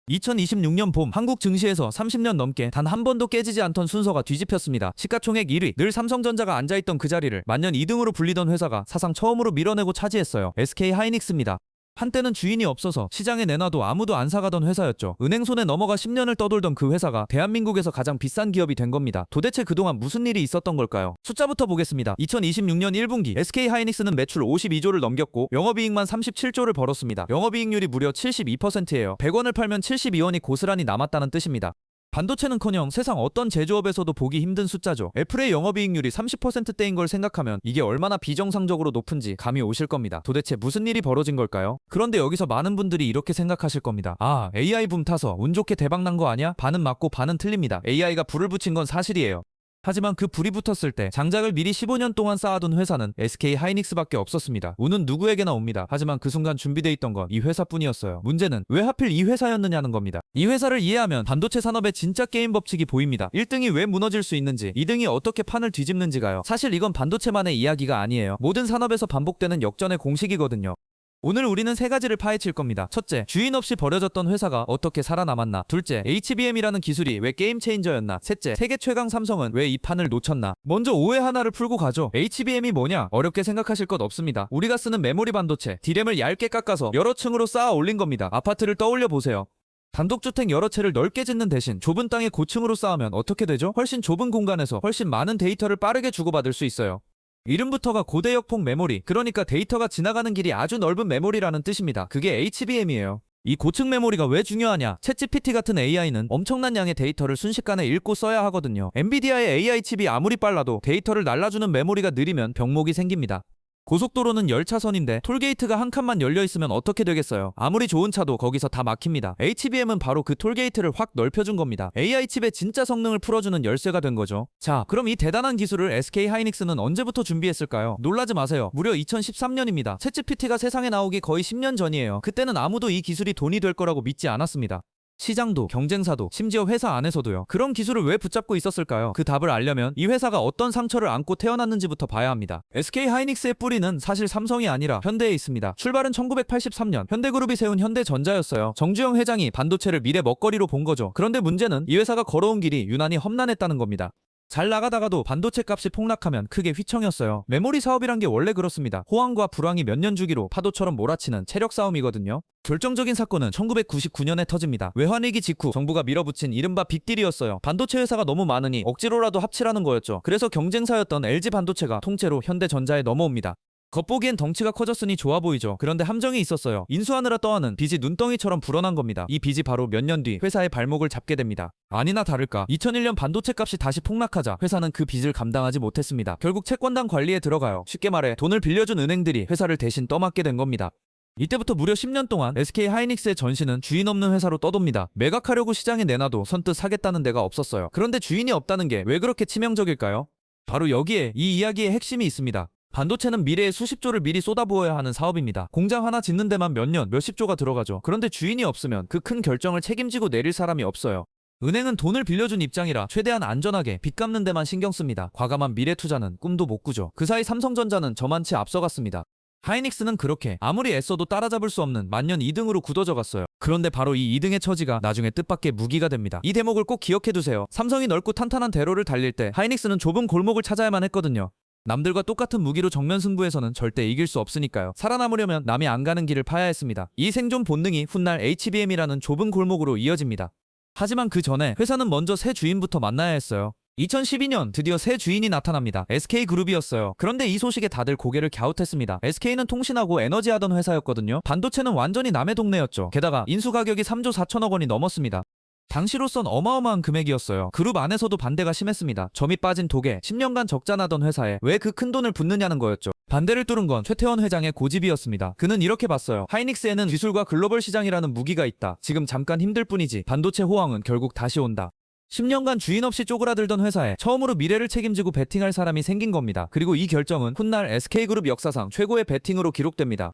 2026년 봄 한국 증시에서 30년 넘게 단 한 번도 깨지지 않던 순서가 뒤집혔습니다. 시가총액 1위, 늘 삼성전자가 앉아있던 그 자리를 만년 2등으로 불리던 회사가 사상 처음으로 밀어내고 차지했어요. SK하이닉스입니다. 한때는 주인이 없어서 시장에 내놔도 아무도 안 사가던 회사였죠. 은행 손에 넘어가 10년을 떠돌던 그 회사가 대한민국에서 가장 비싼 기업이 된 겁니다. 도대체 그동안 무슨 일이 있었던 걸까요? 숫자부터 보겠습니다. 2026년 1분기 SK하이닉스는 매출 52조를 넘겼고 영업이익만 37조를 벌었습니다. 영업이익률이 무려 72%예요. 100원을 팔면 72원이 고스란히 남았다는 뜻입니다. 반도체는커녕 세상 어떤 제조업에서도 보기 힘든 숫자죠. 애플의 영업이익률이 30%대인 걸 생각하면 이게 얼마나 비정상적으로 높은지 감이 오실 겁니다. 도대체 무슨 일이 벌어진 걸까요? 그런데 여기서 많은 분들이 이렇게 생각하실 겁니다. 아, AI 붐 타서 운 좋게 대박난 거 아니야? 반은 맞고 반은 틀립니다. AI가 불을 붙인 건 사실이에요. 하지만 그 불이 붙었을 때 장작을 미리 15년 동안 쌓아둔 회사는 SK하이닉스밖에 없었습니다. 운은 누구에게나 옵니다. 하지만 그 순간 준비돼 있던 건 이 회사뿐이었어요. 문제는 왜 하필 이 회사였느냐는 겁니다. 이 회사를 이해하면 반도체 산업의 진짜 게임 법칙이 보입니다. 1등이 왜 무너질 수 있는지, 2등이 어떻게 판을 뒤집는지가요. 사실 이건 반도체만의 이야기가 아니에요. 모든 산업에서 반복되는 역전의 공식이거든요. 오늘 우리는 세 가지를 파헤칠 겁니다. 첫째, 주인 없이 버려졌던 회사가 어떻게 살아남았나? 둘째, HBM이라는 기술이 왜 게임 체인저였나? 셋째, 세계 최강 삼성은 왜 이 판을 놓쳤나? 먼저 오해 하나를 풀고 가죠. HBM이 뭐냐? 어렵게 생각하실 것 없습니다. 우리가 쓰는 메모리 반도체, D램을 얇게 깎아서 여러 층으로 쌓아 올린 겁니다. 아파트를 떠올려 보세요. 단독주택 여러 채를 넓게 짓는 대신 좁은 땅에 고층으로 쌓으면 어떻게 되죠? 훨씬 좁은 공간에서 훨씬 많은 데이터를 빠르게 주고받을 수 있어요. 이름부터가 고대역폭 메모리, 그러니까 데이터가 지나가는 길이 아주 넓은 메모리라는 뜻입니다. 그게 HBM이에요. 이 고층 메모리가 왜 중요하냐? 챗GPT 같은 AI는 엄청난 양의 데이터를 순식간에 읽고 써야 하거든요. 엔비디아의 AI 칩이 아무리 빨라도 데이터를 날라주는 메모리가 느리면 병목이 생깁니다. 고속도로는 열차선인데 톨게이트가 한 칸만 열려있으면 어떻게 되겠어요? 아무리 좋은 차도 거기서 다 막힙니다. HBM은 바로 그 톨게이트를 확 넓혀준 겁니다. AI 칩의 진짜 성능을 풀어주는 열쇠가 된 거죠. 자, 그럼 이 대단한 기술을 SK하이닉스는 언제부터 준비했을까요? 놀라지 마세요. 무려 2013년입니다. 챗GPT가 세상에 나오기 거의 10년 전이에요. 그때는 아무도 이 기술이 돈이 될 거라고 믿지 않았습니다. 시장도, 경쟁사도, 심지어 회사 안에서도요. 그런 기술을 왜 붙잡고 있었을까요? 그 답을 알려면 이 회사가 어떤 상처를 안고 태어났는지부터 봐야 합니다. SK하이닉스의 뿌리는 사실 삼성이 아니라 현대에 있습니다. 출발은 1983년 현대그룹이 세운 현대전자였어요. 정주영 회장이 반도체를 미래 먹거리로 본 거죠. 그런데 문제는 이 회사가 걸어온 길이 유난히 험난했다는 겁니다. 잘 나가다가도 반도체 값이 폭락하면 크게 휘청였어요. 메모리 사업이란 게 원래 그렇습니다. 호황과 불황이 몇 년 주기로 파도처럼 몰아치는 체력 싸움이거든요. 결정적인 사건은 1999년에 터집니다. 외환위기 직후 정부가 밀어붙인 이른바 빅딜이었어요. 반도체 회사가 너무 많으니 억지로라도 합치라는 거였죠. 그래서 경쟁사였던 LG 반도체가 통째로 현대전자에 넘어옵니다. 겉보기엔 덩치가 커졌으니 좋아 보이죠. 그런데 함정이 있었어요. 인수하느라 떠하는 빚이 눈덩이처럼 불어난 겁니다. 이 빚이 바로 몇 년 뒤 회사의 발목을 잡게 됩니다. 아니나 다를까 2001년 반도체 값이 다시 폭락하자 회사는 그 빚을 감당하지 못했습니다. 결국 채권단 관리에 들어가요. 쉽게 말해 돈을 빌려준 은행들이 회사를 대신 떠맡게 된 겁니다. 이때부터 무려 10년 동안 SK하이닉스의 전신은 주인 없는 회사로 떠돕니다. 매각하려고 시장에 내놔도 선뜻 사겠다는 데가 없었어요. 그런데 주인이 없다는 게 왜 그렇게 치명적일까요? 바로 여기에 이 이야기의 핵심이 있습니다. 반도체는 미래에 수십조를 미리 쏟아부어야 하는 사업입니다. 공장 하나 짓는 데만 몇 년, 몇십조가 들어가죠. 그런데 주인이 없으면 그 큰 결정을 책임지고 내릴 사람이 없어요. 은행은 돈을 빌려준 입장이라 최대한 안전하게 빚 갚는 데만 신경 씁니다. 과감한 미래 투자는 꿈도 못 꾸죠. 그 사이 삼성전자는 저만치 앞서갔습니다. 하이닉스는 그렇게 아무리 애써도 따라잡을 수 없는 만년 2등으로 굳어져 갔어요. 그런데 바로 이 2등의 처지가 나중에 뜻밖의 무기가 됩니다. 이 대목을 꼭 기억해두세요. 삼성이 넓고 탄탄한 대로를 달릴 때 하이닉스는 좁은 골목을 찾아야만 했거든요. 남들과 똑같은 무기로 정면 승부에서는 절대 이길 수 없으니까요. 살아남으려면 남이 안 가는 길을 파야 했습니다. 이 생존 본능이 훗날 HBM이라는 좁은 골목으로 이어집니다. 하지만 그 전에 회사는 먼저 새 주인부터 만나야 했어요. 2012년 드디어 새 주인이 나타납니다. SK그룹이었어요. 그런데 이 소식에 다들 고개를 갸웃했습니다. SK는 통신하고 에너지 하던 회사였거든요. 반도체는 완전히 남의 동네였죠. 게다가 인수 가격이 3조 4천억 원이 넘었습니다. 당시로선 어마어마한 금액이었어요. 그룹 안에서도 반대가 심했습니다. 점이 빠진 독에 10년간 적자 나던 회사에 왜 그 큰 돈을 붓느냐는 거였죠. 반대를 뚫은 건 최태원 회장의 고집이었습니다. 그는 이렇게 봤어요. 하이닉스에는 기술과 글로벌 시장이라는 무기가 있다. 지금 잠깐 힘들 뿐이지 반도체 호황은 결국 다시 온다. 10년간 주인 없이 쪼그라들던 회사에 처음으로 미래를 책임지고 베팅할 사람이 생긴 겁니다. 그리고 이 결정은 훗날 SK그룹 역사상 최고의 베팅으로 기록됩니다.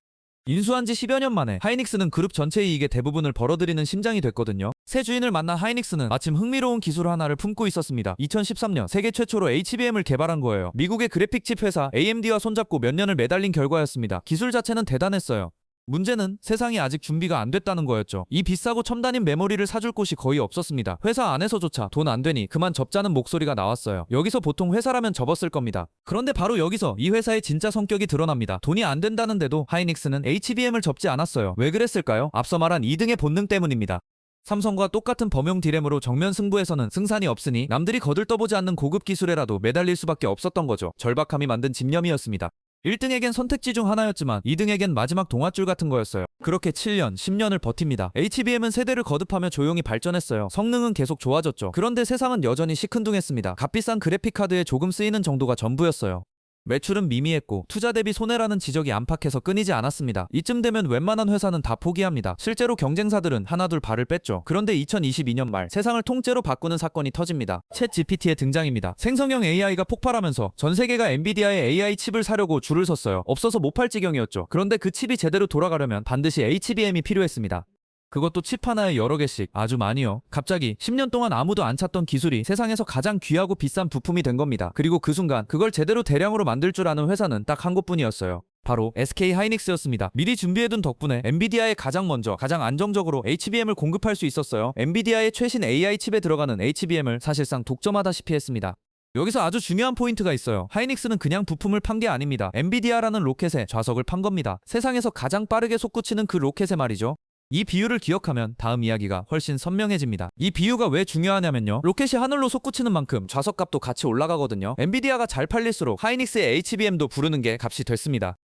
인수한 지 10여 년 만에 하이닉스는 그룹 전체 이익의 대부분을 벌어들이는 심장이 됐거든요. 새 주인을 만난 하이닉스는 마침 흥미로운 기술 하나를 품고 있었습니다. 2013년 세계 최초로 HBM을 개발한 거예요. 미국의 그래픽칩 회사 AMD와 손잡고 몇 년을 매달린 결과였습니다. 기술 자체는 대단했어요. 문제는 세상이 아직 준비가 안 됐다는 거였죠. 이 비싸고 첨단인 메모리를 사줄 곳이 거의 없었습니다. 회사 안에서조차 돈 안 되니 그만 접자는 목소리가 나왔어요. 여기서 보통 회사라면 접었을 겁니다. 그런데 바로 여기서 이 회사의 진짜 성격이 드러납니다. 돈이 안 된다는데도 하이닉스는 HBM을 접지 않았어요. 왜 그랬을까요? 앞서 말한 2등의 본능 때문입니다. 삼성과 똑같은 범용 디램으로 정면 승부에서는 승산이 없으니 남들이 거들떠보지 않는 고급 기술에라도 매달릴 수밖에 없었던 거죠. 절박함이 만든 집념이었습니다. 1등에겐 선택지 중 하나였지만 2등에겐 마지막 동아줄 같은 거였어요. 그렇게 7년, 10년을 버팁니다. HBM은 세대를 거듭하며 조용히 발전했어요. 성능은 계속 좋아졌죠. 그런데 세상은 여전히 시큰둥했습니다. 값비싼 그래픽카드에 조금 쓰이는 정도가 전부였어요. 매출은 미미했고 투자 대비 손해라는 지적이 안팎에서 끊이지 않았습니다. 이쯤 되면 웬만한 회사는 다 포기합니다. 실제로 경쟁사들은 하나둘 발을 뺐죠. 그런데 2022년 말 세상을 통째로 바꾸는 사건이 터집니다. 챗 GPT의 등장입니다. 생성형 AI가 폭발하면서 전 세계가 엔비디아의 AI 칩을 사려고 줄을 섰어요. 없어서 못 팔 지경이었죠. 그런데 그 칩이 제대로 돌아가려면 반드시 HBM이 필요했습니다. 그것도 칩 하나에 여러 개씩, 아주 많이요. 갑자기 10년 동안 아무도 안 찾던 기술이 세상에서 가장 귀하고 비싼 부품이 된 겁니다. 그리고 그 순간 그걸 제대로 대량으로 만들 줄 아는 회사는 딱 한 곳뿐이었어요. 바로 SK 하이닉스였습니다. 미리 준비해둔 덕분에 엔비디아에 가장 먼저, 가장 안정적으로 HBM을 공급할 수 있었어요. 엔비디아의 최신 AI 칩에 들어가는 HBM을 사실상 독점하다시피 했습니다. 여기서 아주 중요한 포인트가 있어요. 하이닉스는 그냥 부품을 판 게 아닙니다. 엔비디아라는 로켓에 좌석을 판 겁니다. 세상에서 가장 빠르게 솟구치는 그 로켓에 말이죠. 이 비유를 기억하면 다음 이야기가 훨씬 선명해집니다. 이 비유가 왜 중요하냐면요. 로켓이 하늘로 솟구치는 만큼 좌석값도 같이 올라가거든요. 엔비디아가 잘 팔릴수록 하이닉스의 HBM도 부르는 게 값이 됐습니다.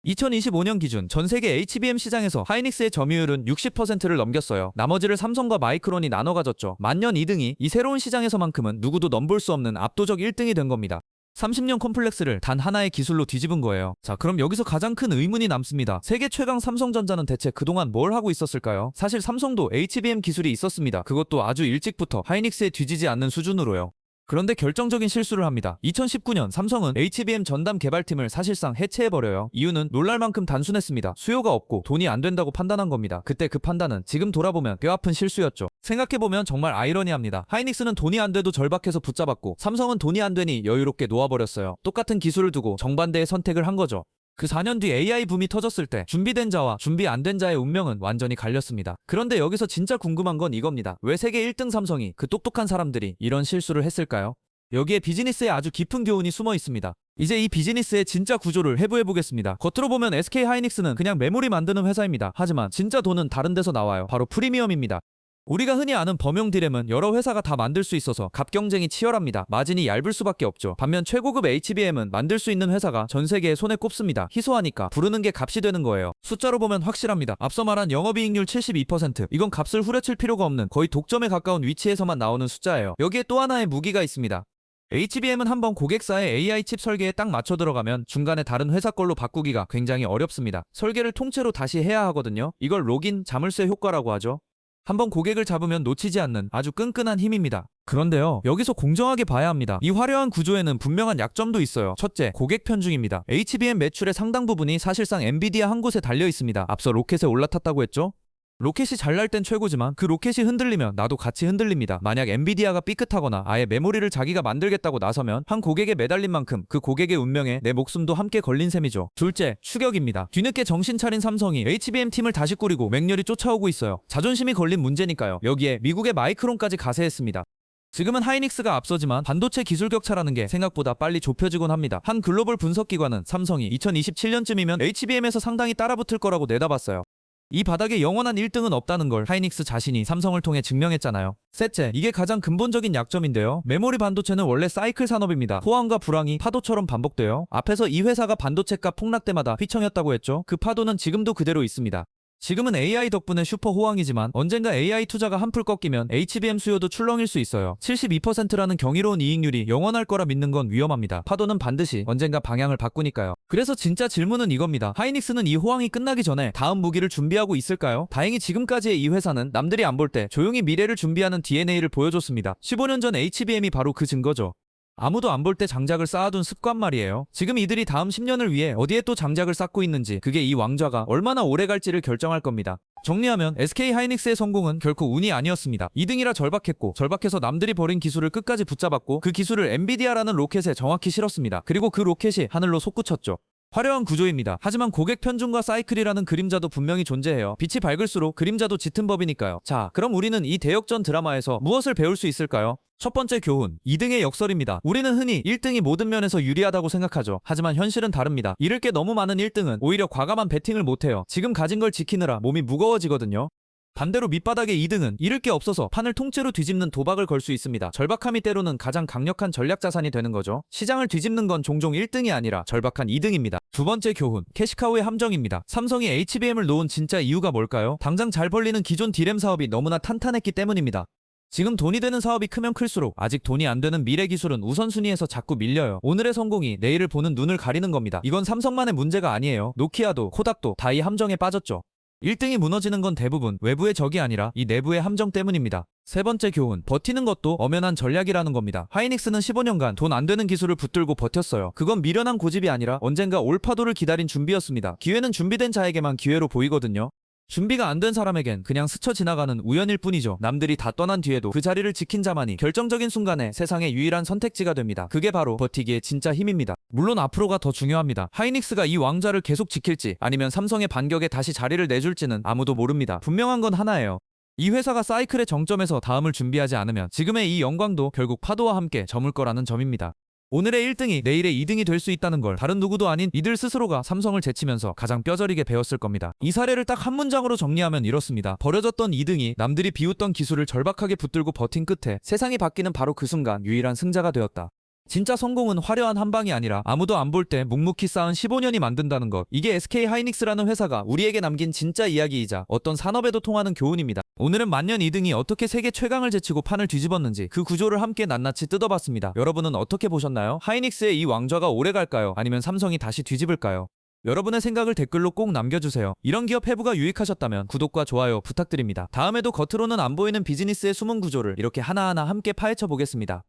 2025년 기준 전 세계 HBM 시장에서 하이닉스의 점유율은 60%를 넘겼어요. 나머지를 삼성과 마이크론이 나눠 가졌죠. 만년 2등이 이 새로운 시장에서만큼은 누구도 넘볼 수 없는 압도적 1등이 된 겁니다. 30년 컴플렉스를 단 하나의 기술로 뒤집은 거예요. 자, 그럼 여기서 가장 큰 의문이 남습니다. 세계 최강 삼성전자는 대체 그동안 뭘 하고 있었을까요? 사실 삼성도 HBM 기술이 있었습니다. 그것도 아주 일찍부터 하이닉스에 뒤지지 않는 수준으로요. 그런데 결정적인 실수를 합니다. 2019년 삼성은 HBM 전담 개발팀을 사실상 해체해버려요. 이유는 놀랄 만큼 단순했습니다. 수요가 없고 돈이 안 된다고 판단한 겁니다. 그때 그 판단은 지금 돌아보면 뼈아픈 실수였죠. 생각해보면 정말 아이러니합니다. 하이닉스는 돈이 안 돼도 절박해서 붙잡았고 삼성은 돈이 안 되니 여유롭게 놓아버렸어요. 똑같은 기술을 두고 정반대의 선택을 한 거죠. 그 4년 뒤 AI 붐이 터졌을 때 준비된 자와 준비 안 된 자의 운명은 완전히 갈렸습니다. 그런데 여기서 진짜 궁금한 건 이겁니다. 왜 세계 1등 삼성이 그 똑똑한 사람들이 이런 실수를 했을까요? 여기에 비즈니스에 아주 깊은 교훈이 숨어 있습니다. 이제 이 비즈니스의 진짜 구조를 해부해보겠습니다. 겉으로 보면 SK 하이닉스는 그냥 메모리 만드는 회사입니다. 하지만 진짜 돈은 다른 데서 나와요. 바로 프리미엄입니다. 우리가 흔히 아는 범용 디램은 여러 회사가 다 만들 수 있어서 값 경쟁이 치열합니다. 마진이 얇을 수밖에 없죠. 반면 최고급 HBM은 만들 수 있는 회사가 전 세계에 손에 꼽습니다. 희소하니까 부르는 게 값이 되는 거예요. 숫자로 보면 확실합니다. 앞서 말한 영업이익률 72%. 이건 값을 후려칠 필요가 없는 거의 독점에 가까운 위치에서만 나오는 숫자예요. 여기에 또 하나의 무기가 있습니다. HBM은 한번 고객사의 AI 칩 설계에 딱 맞춰 들어가면 중간에 다른 회사 걸로 바꾸기가 굉장히 어렵습니다. 설계를 통째로 다시 해야 하거든요. 이걸 록인 자물쇠 효과라고 하죠. 한번 고객을 잡으면 놓치지 않는 아주 끈끈한 힘입니다. 그런데요, 여기서 공정하게 봐야 합니다. 이 화려한 구조에는 분명한 약점도 있어요. 첫째, 고객 편중입니다. HBM 매출의 상당 부분이 사실상 엔비디아 한 곳에 달려 있습니다. 앞서 로켓에 올라탔다고 했죠? 로켓이 잘 날 땐 최고지만 그 로켓이 흔들리면 나도 같이 흔들립니다. 만약 엔비디아가 삐끗하거나 아예 메모리를 자기가 만들겠다고 나서면 한 고객에 매달린 만큼 그 고객의 운명에 내 목숨도 함께 걸린 셈이죠. 둘째, 추격입니다. 뒤늦게 정신 차린 삼성이 HBM 팀을 다시 꾸리고 맹렬히 쫓아오고 있어요. 자존심이 걸린 문제니까요. 여기에 미국의 마이크론까지 가세했습니다. 지금은 하이닉스가 앞서지만 반도체 기술 격차라는 게 생각보다 빨리 좁혀지곤 합니다. 한 글로벌 분석기관은 삼성이 2027년쯤이면 HBM에서 상당히 따라붙을 거라고 내다봤어요. 이 바닥에 영원한 1등은 없다는 걸 하이닉스 자신이 삼성을 통해 증명했잖아요. 셋째, 이게 가장 근본적인 약점인데요. 메모리 반도체는 원래 사이클 산업입니다. 호황과 불황이 파도처럼 반복돼요. 앞에서 이 회사가 반도체값 폭락 때마다 휘청였다고 했죠. 그 파도는 지금도 그대로 있습니다. 지금은 AI 덕분에 슈퍼 호황이지만 언젠가 AI 투자가 한풀 꺾이면 HBM 수요도 출렁일 수 있어요. 72%라는 경이로운 이익률이 영원할 거라 믿는 건 위험합니다. 파도는 반드시 언젠가 방향을 바꾸니까요. 그래서 진짜 질문은 이겁니다. 하이닉스는 이 호황이 끝나기 전에 다음 무기를 준비하고 있을까요? 다행히 지금까지의 이 회사는 남들이 안 볼 때 조용히 미래를 준비하는 DNA를 보여줬습니다. 15년 전 HBM이 바로 그 증거죠. 아무도 안 볼 때 장작을 쌓아둔 습관 말이에요. 지금 이들이 다음 10년을 위해 어디에 또 장작을 쌓고 있는지, 그게 이 왕좌가 얼마나 오래 갈지를 결정할 겁니다. 정리하면 SK 하이닉스의 성공은 결코 운이 아니었습니다. 2등이라 절박했고, 절박해서 남들이 버린 기술을 끝까지 붙잡았고, 그 기술을 엔비디아라는 로켓에 정확히 실었습니다. 그리고 그 로켓이 하늘로 솟구쳤죠. 화려한 구조입니다. 하지만 고객 편중과 사이클이라는 그림자도 분명히 존재해요. 빛이 밝을수록 그림자도 짙은 법이니까요. 자, 그럼 우리는 이 대역전 드라마에서 무엇을 배울 수 있을까요? 첫 번째 교훈, 2등의 역설입니다. 우리는 흔히 1등이 모든 면에서 유리하다고 생각하죠. 하지만 현실은 다릅니다. 잃을 게 너무 많은 1등은 오히려 과감한 배팅을 못해요. 지금 가진 걸 지키느라 몸이 무거워지거든요. 반대로 밑바닥의 2등은 잃을 게 없어서 판을 통째로 뒤집는 도박을 걸 수 있습니다. 절박함이 때로는 가장 강력한 전략 자산이 되는 거죠. 시장을 뒤집는 건 종종 1등이 아니라 절박한 2등입니다. 두 번째 교훈, 캐시카우의 함정입니다. 삼성이 HBM을 놓은 진짜 이유가 뭘까요? 당장 잘 벌리는 기존 D램 사업이 너무나 탄탄했기 때문입니다. 지금 돈이 되는 사업이 크면 클수록 아직 돈이 안 되는 미래 기술은 우선순위에서 자꾸 밀려요. 오늘의 성공이 내일을 보는 눈을 가리는 겁니다. 이건 삼성만의 문제가 아니에요. 노키아도 코닥도 다 이 함정에 빠졌죠. 1등이 무너지는 건 대부분 외부의 적이 아니라 이 내부의 함정 때문입니다. 세 번째 교훈, 버티는 것도 엄연한 전략이라는 겁니다. 하이닉스는 15년간 돈 안 되는 기술을 붙들고 버텼어요. 그건 미련한 고집이 아니라 언젠가 올파도를 기다린 준비였습니다. 기회는 준비된 자에게만 기회로 보이거든요. 준비가 안 된 사람에겐 그냥 스쳐 지나가는 우연일 뿐이죠. 남들이 다 떠난 뒤에도 그 자리를 지킨 자만이 결정적인 순간에 세상의 유일한 선택지가 됩니다. 그게 바로 버티기의 진짜 힘입니다. 물론 앞으로가 더 중요합니다. 하이닉스가 이 왕좌를 계속 지킬지 아니면 삼성의 반격에 다시 자리를 내줄지는 아무도 모릅니다. 분명한 건 하나예요. 이 회사가 사이클의 정점에서 다음을 준비하지 않으면 지금의 이 영광도 결국 파도와 함께 저물 거라는 점입니다. 오늘의 1등이 내일의 2등이 될 수 있다는 걸 다른 누구도 아닌 이들 스스로가 삼성을 제치면서 가장 뼈저리게 배웠을 겁니다. 이 사례를 딱 한 문장으로 정리하면 이렇습니다. 버려졌던 2등이 남들이 비웃던 기술을 절박하게 붙들고 버틴 끝에 세상이 바뀌는 바로 그 순간 유일한 승자가 되었다. 진짜 성공은 화려한 한 방이 아니라 아무도 안 볼 때 묵묵히 쌓은 15년이 만든다는 것. 이게 SK 하이닉스라는 회사가 우리에게 남긴 진짜 이야기이자 어떤 산업에도 통하는 교훈입니다. 오늘은 만년 2등이 어떻게 세계 최강을 제치고 판을 뒤집었는지 그 구조를 함께 낱낱이 뜯어봤습니다. 여러분은 어떻게 보셨나요? 하이닉스의 이 왕좌가 오래 갈까요? 아니면 삼성이 다시 뒤집을까요? 여러분의 생각을 댓글로 꼭 남겨주세요. 이런 기업 해부가 유익하셨다면 구독과 좋아요 부탁드립니다. 다음에도 겉으로는 안 보이는 비즈니스의 숨은 구조를 이렇게 하나하나 함께 파헤쳐 보겠습니다.